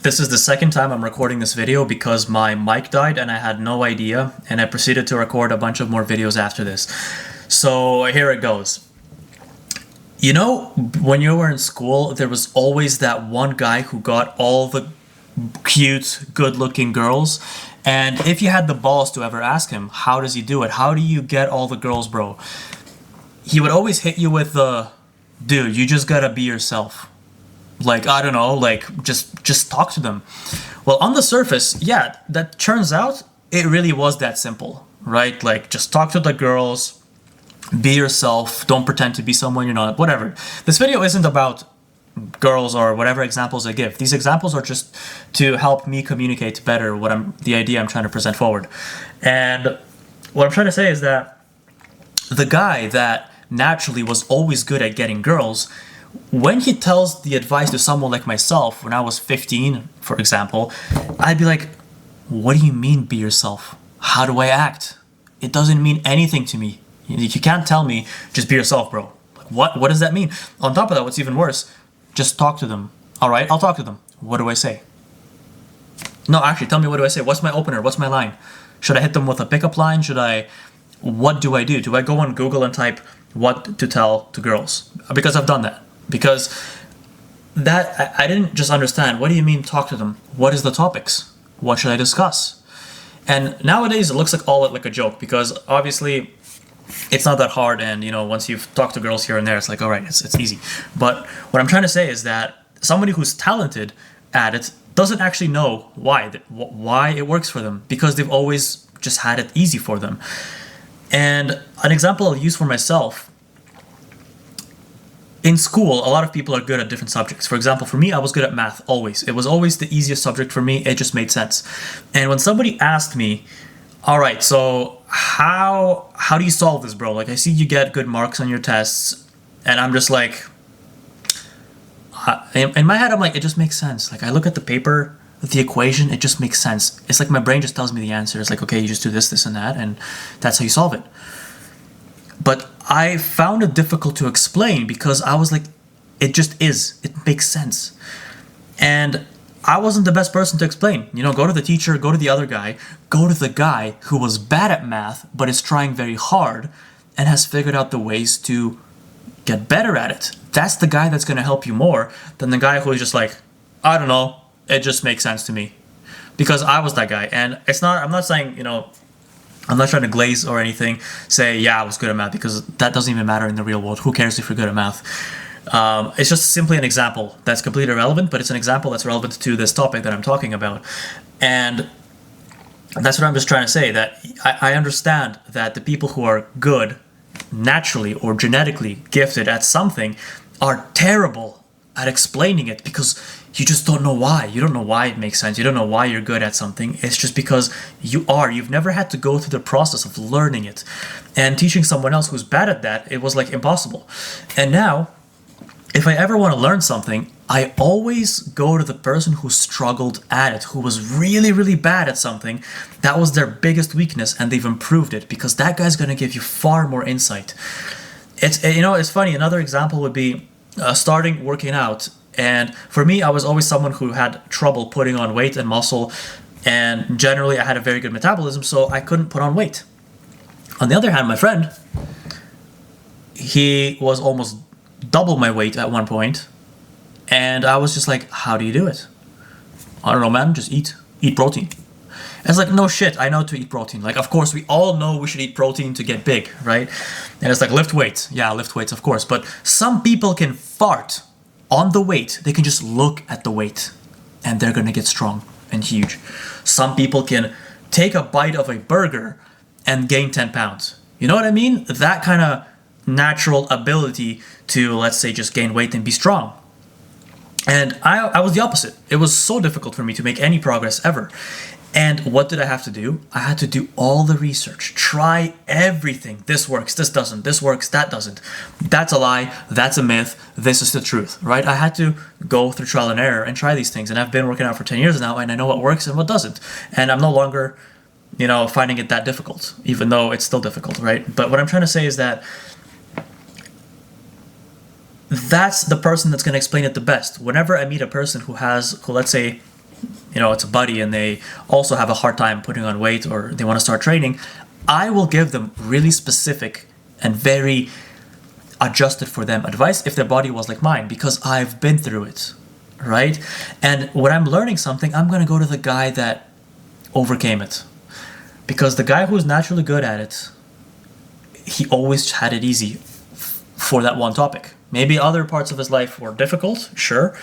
This is the second time I'm recording this video because my mic died and I had no idea, and I proceeded to record a bunch of more videos after this. So here it goes. You know, when you were in school, there was always that one guy who got all the cute, good-looking girls, and if you had the balls to ever ask him, how does he do it? How do you get all the girls, bro? He would always hit you with the, dude, you just gotta be yourself. Like, I don't know, like, just talk to them. Well, on the surface, yeah, that turns out it really was that simple, right? Like, just talk to the girls, be yourself, don't pretend to be someone you're not, whatever. This video isn't about girls or whatever examples I give. These examples are just to help me communicate better the idea I'm trying to present forward. And what I'm trying to say is that the guy that naturally was always good at getting girls, when he tells the advice to someone like myself, when I was 15, for example, I'd be like, what do you mean be yourself? How do I act? It doesn't mean anything to me. You can't tell me, just be yourself, bro. What does that mean? On top of that, what's even worse, just talk to them. All right, I'll talk to them. What do I say? No, actually, tell me, what do I say? What's my opener? What's my line? Should I hit them with a pickup line? What do I do? Do I go on Google and type what to tell to girls? Because I've done that. Because that, I didn't just understand, what do you mean talk to them? What is the topics? What should I discuss? And nowadays it looks like all like a joke, because obviously it's not that hard, and you know, once you've talked to girls here and there, it's like, all right, it's easy. But what I'm trying to say is that somebody who's talented at it doesn't actually know why it works for them, because they've always just had it easy for them. And an example I'll use for myself, in school, a lot of people are good at different subjects. For example, for me, I was good at math, always. It was always the easiest subject for me. It just made sense. And when somebody asked me, all right, so how do you solve this, bro? Like, I see you get good marks on your tests, and I'm just like, in my head, I'm like, it just makes sense. Like, I look at the paper, the equation, it just makes sense. It's like my brain just tells me the answer. It's like, okay, you just do this, this, and that, and that's how you solve it. But I found it difficult to explain because I was like, it just is. It makes sense. And I wasn't the best person to explain. You know, go to the teacher, go to the other guy, go to the guy who was bad at math but is trying very hard and has figured out the ways to get better at it. That's the guy that's going to help you more than the guy who is just like, I don't know, it just makes sense to me. Because I was that guy. And I'm not saying, you know, I'm not trying to glaze or anything, say, yeah, I was good at math, because that doesn't even matter in the real world. Who cares if you're good at math? It's just simply an example that's completely irrelevant, but it's an example that's relevant to this topic that I'm talking about. And that's what I'm just trying to say, that I understand that the people who are good, naturally or genetically gifted at something, are terrible at explaining it, because you just don't know why. You don't know why it makes sense. You don't know why you're good at something. It's just because you've never had to go through the process of learning it. And teaching someone else who's bad at that, it was like impossible. And now, if I ever want to learn something, I always go to the person who struggled at it, who was really, really bad at something. That was their biggest weakness, and they've improved it, because that guy's going to give you far more insight. It's funny. Another example would be starting working out. And for me, I was always someone who had trouble putting on weight and muscle, and generally I had a very good metabolism, so I couldn't put on weight. On the other hand, my friend, he was almost double my weight at one point, and I was just like, how do you do it? I don't know, man, just eat protein. And it's like, no shit, I know to eat protein. Like, of course, we all know we should eat protein to get big, right? And it's like, lift weights. Yeah, lift weights, of course. But some people can fart on the weight. They can just look at the weight, and they're gonna get strong and huge. Some people can take a bite of a burger and gain 10 pounds. You know what I mean? That kind of natural ability to, let's say, just gain weight and be strong. And I was the opposite. It was so difficult for me to make any progress ever. And what did I have to do? I had to do all the research, try everything. This works, this doesn't, this works, that doesn't. That's a lie, that's a myth, this is the truth, right? I had to go through trial and error and try these things. And I've been working out for 10 years now, and I know what works and what doesn't. And I'm no longer, finding it that difficult, even though it's still difficult, right? But what I'm trying to say is that that's the person that's going to explain it the best. Whenever I meet a person who let's say, it's a buddy and they also have a hard time putting on weight or they want to start training, I will give them really specific and very adjusted for them advice if their body was like mine, because I've been through it, right? And when I'm learning something, I'm going to go to the guy that overcame it, because the guy who's naturally good at it, he always had it easy for that one topic. Maybe other parts of his life were difficult, sure,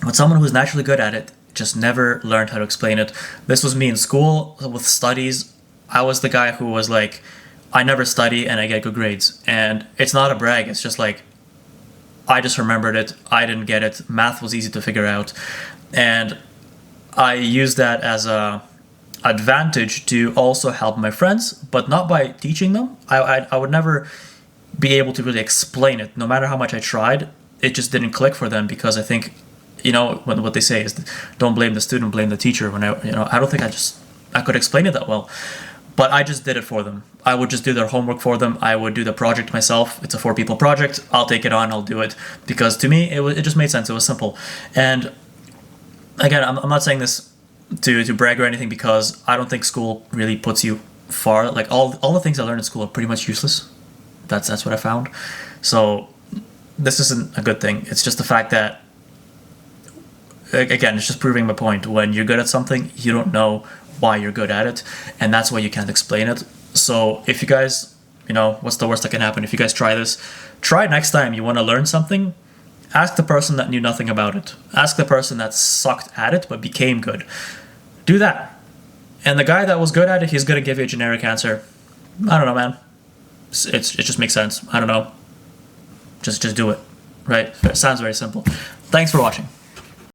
but someone who's naturally good at it just never learned how to explain it. This was me in school with studies. I was the guy who was like, I never study and I get good grades. And it's not a brag, it's just like, I just remembered it, I didn't get it, math was easy to figure out. And I used that as a advantage to also help my friends, but not by teaching them. I would never be able to really explain it. No matter how much I tried, it just didn't click for them, because I think, what they say is, don't blame the student, blame the teacher. When I don't think I could explain it that well. But I just did it for them. I would just do their homework for them. I would do the project myself. It's a 4-people project. I'll take it on. I'll do it. Because to me, it just made sense. It was simple. And again, I'm not saying this to brag or anything, because I don't think school really puts you far. Like all the things I learned in school are pretty much useless. That's what I found. So this isn't a good thing. It's just the fact that, again, it's just proving my point. When you're good at something, you don't know why you're good at it, and that's why you can't explain it. So if you guys, what's the worst that can happen? If you guys try this, try next time you want to learn something, ask the person that knew nothing about it. Ask the person that sucked at it but became good. Do that. And the guy that was good at it, he's going to give you a generic answer. I don't know, man. It just makes sense. I don't know. Just do it, right? It sounds very simple. Thanks for watching.